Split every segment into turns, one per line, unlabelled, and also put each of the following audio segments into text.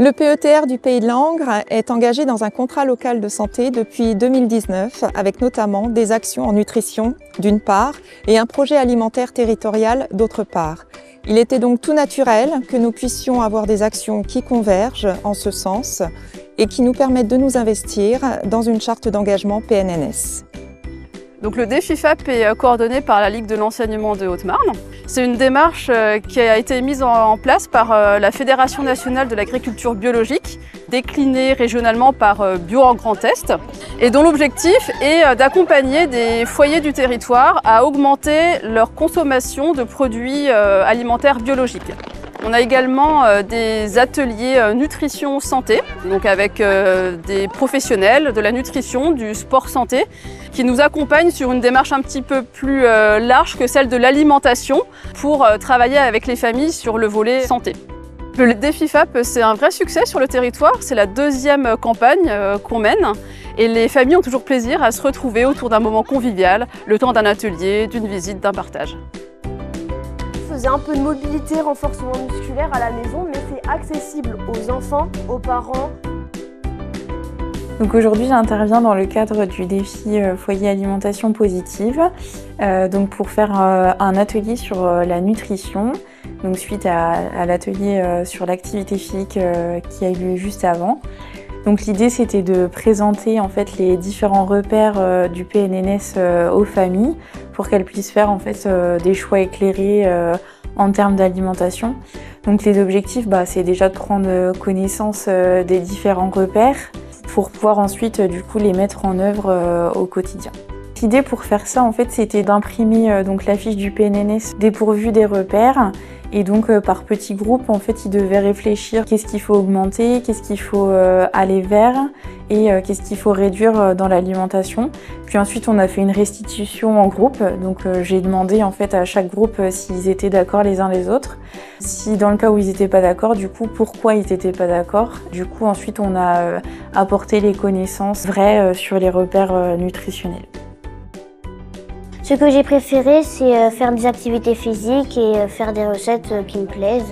Le PETR du Pays de Langres est engagé dans un contrat local de santé depuis 2019 avec notamment des actions en nutrition d'une part et un projet alimentaire territorial d'autre part. Il était donc tout naturel que nous puissions avoir des actions qui convergent en ce sens et qui nous permettent de nous investir dans une charte d'engagement PNNS.
Donc le défi FAP est coordonné par la Ligue de l'enseignement de Haute-Marne. C'est une démarche qui a été mise en place par la Fédération nationale de l'agriculture biologique, déclinée régionalement par Bio en Grand Est, et dont l'objectif est d'accompagner des foyers du territoire à augmenter leur consommation de produits alimentaires biologiques. On a également des ateliers nutrition santé, donc avec des professionnels de la nutrition, du sport santé, qui nous accompagnent sur une démarche un petit peu plus large que celle de l'alimentation pour travailler avec les familles sur le volet santé. Le défi FAP, c'est un vrai succès sur le territoire, c'est la deuxième campagne qu'on mène et les familles ont toujours plaisir à se retrouver autour d'un moment convivial, le temps d'un atelier, d'une visite, d'un partage.
Je faisais un peu de mobilité, renforcement musculaire à la maison, mais c'est accessible aux enfants, aux parents.
Donc aujourd'hui, j'interviens dans le cadre du défi foyer alimentation positive, donc pour faire un atelier sur la nutrition, donc suite à l'atelier sur l'activité physique qui a eu lieu juste avant. Donc l'idée, c'était de présenter en fait les différents repères du PNNS aux familles pour qu'elles puissent faire en fait des choix éclairés en termes d'alimentation. Donc les objectifs, c'est déjà de prendre connaissance des différents repères pour pouvoir ensuite du coup les mettre en œuvre au quotidien. L'idée pour faire ça en fait, c'était d'imprimer donc la fiche du PNNS dépourvue des repères. Et donc par petits groupes, en fait, ils devaient réfléchir qu'est-ce qu'il faut augmenter, qu'est-ce qu'il faut aller vers et qu'est-ce qu'il faut réduire dans l'alimentation. Puis ensuite, on a fait une restitution en groupe. Donc j'ai demandé en fait à chaque groupe s'ils étaient d'accord les uns les autres. Si dans le cas où ils n'étaient pas d'accord, du coup, pourquoi ils n'étaient pas d'accord. Du coup, ensuite, on a apporté les connaissances vraies sur les repères nutritionnels.
Ce que j'ai préféré, c'est faire des activités physiques et faire des recettes qui me plaisent.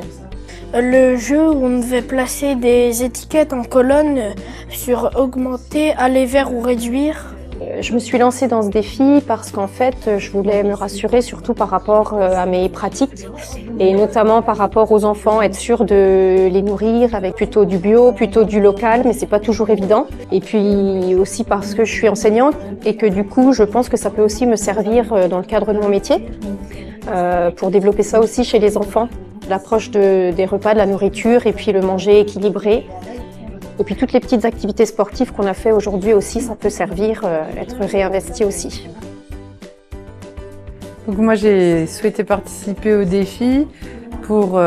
Le jeu où on devait placer des étiquettes en colonne sur augmenter, aller vers ou réduire.
Je me suis lancée dans ce défi parce qu'en fait, je voulais me rassurer surtout par rapport à mes pratiques et notamment par rapport aux enfants, être sûre de les nourrir avec plutôt du bio, plutôt du local, mais c'est pas toujours évident. Et puis aussi parce que je suis enseignante et que du coup, je pense que ça peut aussi me servir dans le cadre de mon métier pour développer ça aussi chez les enfants, l'approche des repas, de la nourriture et puis le manger équilibré. Et puis toutes les petites activités sportives qu'on a fait aujourd'hui aussi, ça peut servir, être réinvesti aussi.
Donc moi j'ai souhaité participer au défi pour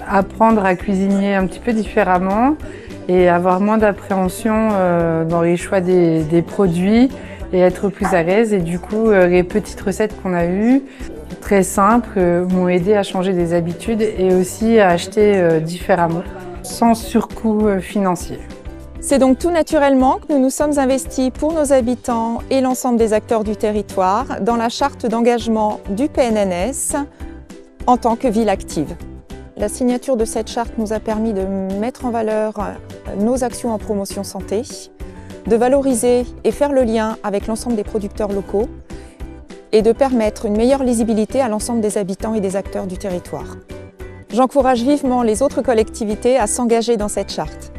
apprendre à cuisiner un petit peu différemment et avoir moins d'appréhension dans les choix des produits et être plus à l'aise. Et du coup les petites recettes qu'on a eues, très simples, m'ont aidé à changer des habitudes et aussi à acheter différemment, sans surcoût financier.
C'est donc tout naturellement que nous nous sommes investis pour nos habitants et l'ensemble des acteurs du territoire dans la charte d'engagement du PNNS en tant que ville active. La signature de cette charte nous a permis de mettre en valeur nos actions en promotion santé, de valoriser et faire le lien avec l'ensemble des producteurs locaux et de permettre une meilleure lisibilité à l'ensemble des habitants et des acteurs du territoire. J'encourage vivement les autres collectivités à s'engager dans cette charte.